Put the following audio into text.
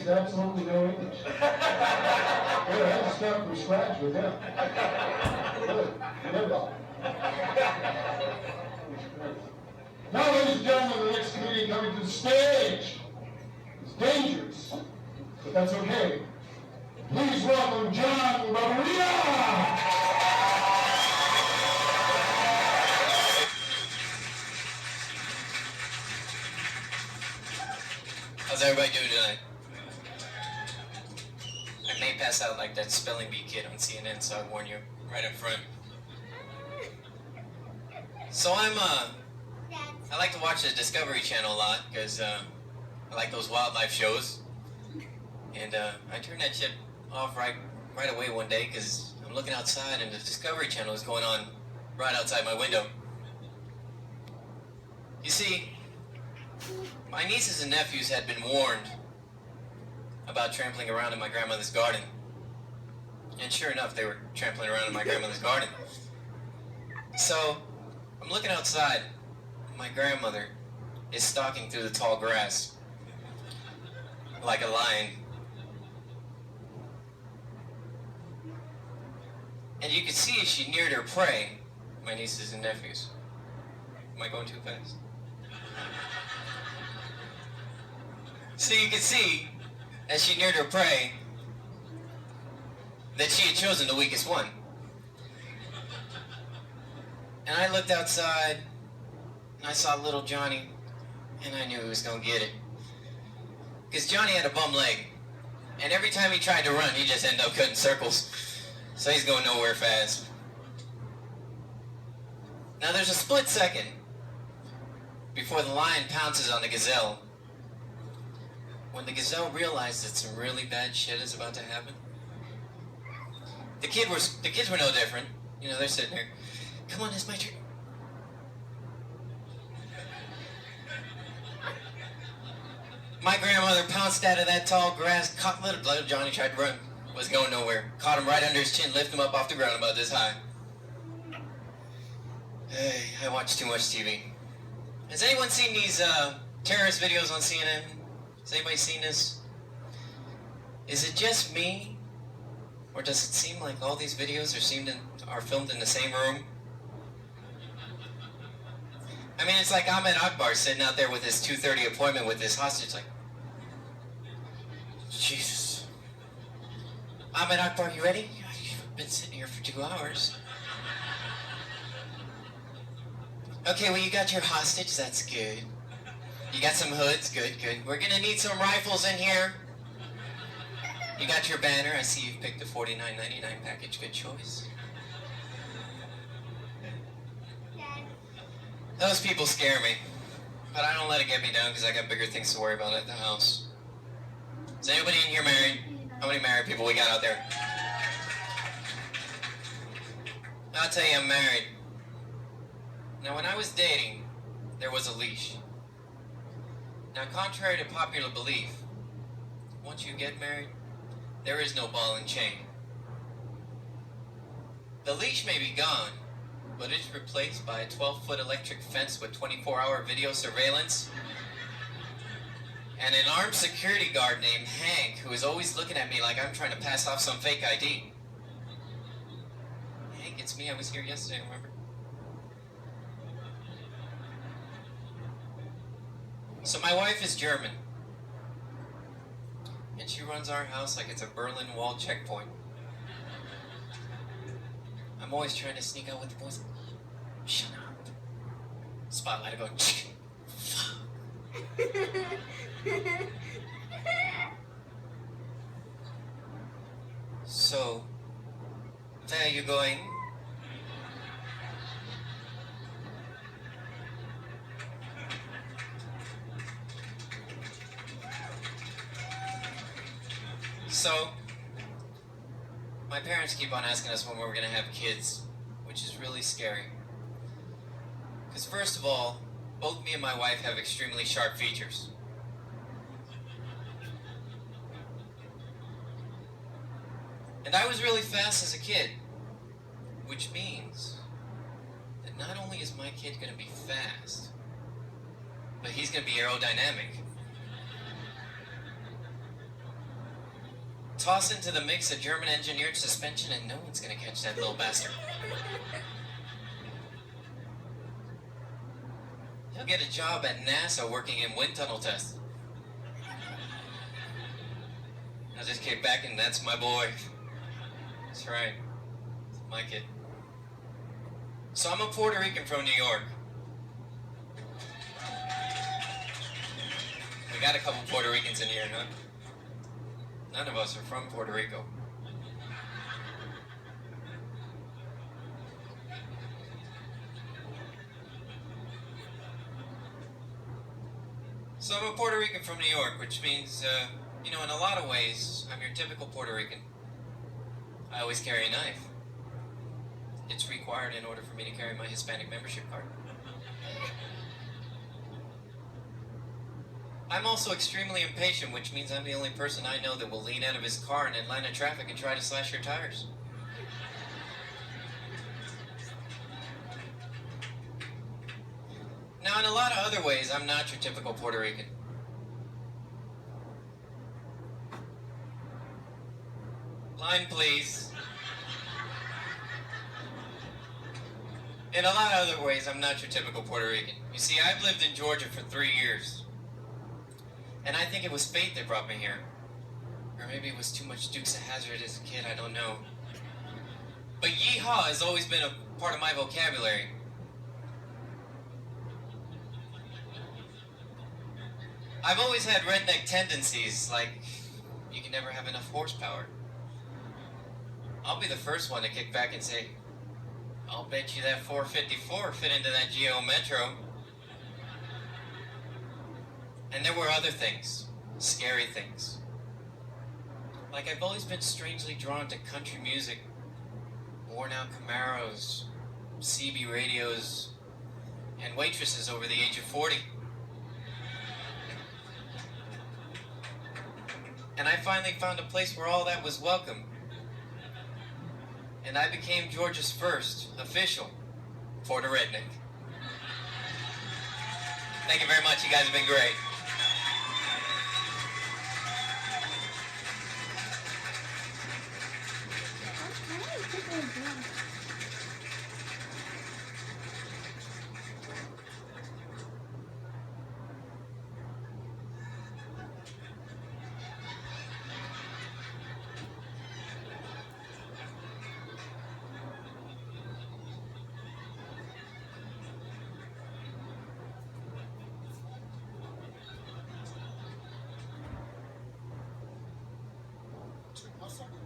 speaks absolutely no English. Good, I had to start from scratch with him. Good, good on. Now, ladies and gentlemen, the next comedian coming to the stage is dangerous, but that's okay. Please welcome John Berberena! How's everybody doing tonight? I may pass out like that spelling bee kid on CNN, so I warn you right up front. So I like to watch the Discovery Channel a lot because I like those wildlife shows, and I turned that shit off right away one day because I'm looking outside and the Discovery Channel is going on right outside my window. You see, my nieces and nephews had been warned about trampling around in my grandmother's garden. And sure enough, they were trampling around in my grandmother's garden. So, I'm looking outside. My grandmother is stalking through the tall grass like a lion. And you could see as she neared her prey, my nieces and nephews. Am I going too fast? So you could see, as she neared her prey, that she had chosen the weakest one. And I looked outside, and I saw little Johnny, and I knew he was going to get it. Because Johnny had a bum leg, and every time he tried to run, he just ended up cutting circles. So he's going nowhere fast. Now there's a split second before the lion pounces on the gazelle. When the gazelle realized that some really bad shit is about to happen, the kids were no different. You know, they're sitting there. Come on, it's my turn. My grandmother pounced out of that tall grass, caught little Johnny, tried to run, was going nowhere. Caught him right under his chin, lifted him up off the ground about this high. Hey, I watch too much TV. Has anyone seen these terrorist videos on CNN? Has anybody seen this? Is it just me? Or does it seem like all these videos are filmed in the same room? I mean, it's like Ahmed Akbar sitting out there with his 2:30 appointment with this hostage, like, Jesus. Ahmed Akbar, you ready? You've been sitting here for 2 hours. Okay, well, you got your hostage, that's good. You got some hoods, good. We're gonna need some rifles in here. You got your banner, I see you've picked a $49.99 package, good choice. Those people scare me, but I don't let it get me down because I got bigger things to worry about at the house. Is anybody in here married? How many married people we got out there? I'll tell you, I'm married. Now, when I was dating, there was a leash. Now, contrary to popular belief, once you get married, there is no ball and chain. The leash may be gone, but it's replaced by a 12-foot electric fence with 24-hour video surveillance and an armed security guard named Hank, who is always looking at me like I'm trying to pass off some fake ID. Hank, it's me. I was here yesterday, remember? So my wife is German, and she runs our house like it's a Berlin Wall checkpoint. I'm always trying to sneak out with the boys. Shut up. Spotlight, I go, fuck. So, where are you going? So, my parents keep on asking us when we're going to have kids, which is really scary. Because first of all, both me and my wife have extremely sharp features. And I was really fast as a kid, which means that not only is my kid going to be fast, but he's going to be aerodynamic. Toss into the mix a German-engineered suspension and no one's gonna catch that little bastard. He'll get a job at NASA working in wind tunnel tests. I'll just kick back and that's my boy. That's right. It's my kid. So I'm a Puerto Rican from New York. We got a couple Puerto Ricans in here, huh? None of us are from Puerto Rico. So I'm a Puerto Rican from New York, which means, in a lot of ways, I'm your typical Puerto Rican. I always carry a knife. It's required in order for me to carry my Hispanic membership card. I'm also extremely impatient, which means I'm the only person I know that will lean out of his car in Atlanta traffic and try to slash your tires. Now, in a lot of other ways, I'm not your typical Puerto Rican. Line, please. In a lot of other ways, I'm not your typical Puerto Rican. You see, I've lived in Georgia for 3 years. And I think it was fate that brought me here. Or maybe it was too much Dukes of Hazzard as a kid, I don't know. But yeehaw has always been a part of my vocabulary. I've always had redneck tendencies, like you can never have enough horsepower. I'll be the first one to kick back and say, I'll bet you that 454 fit into that Geo Metro. And there were other things, scary things. Like I've always been strangely drawn to country music, worn out Camaros, CB radios, and waitresses over the age of 40. And I finally found a place where all that was welcome. And I became Georgia's first official Puerto Redneck. Thank you very much, you guys have been great. Awesome.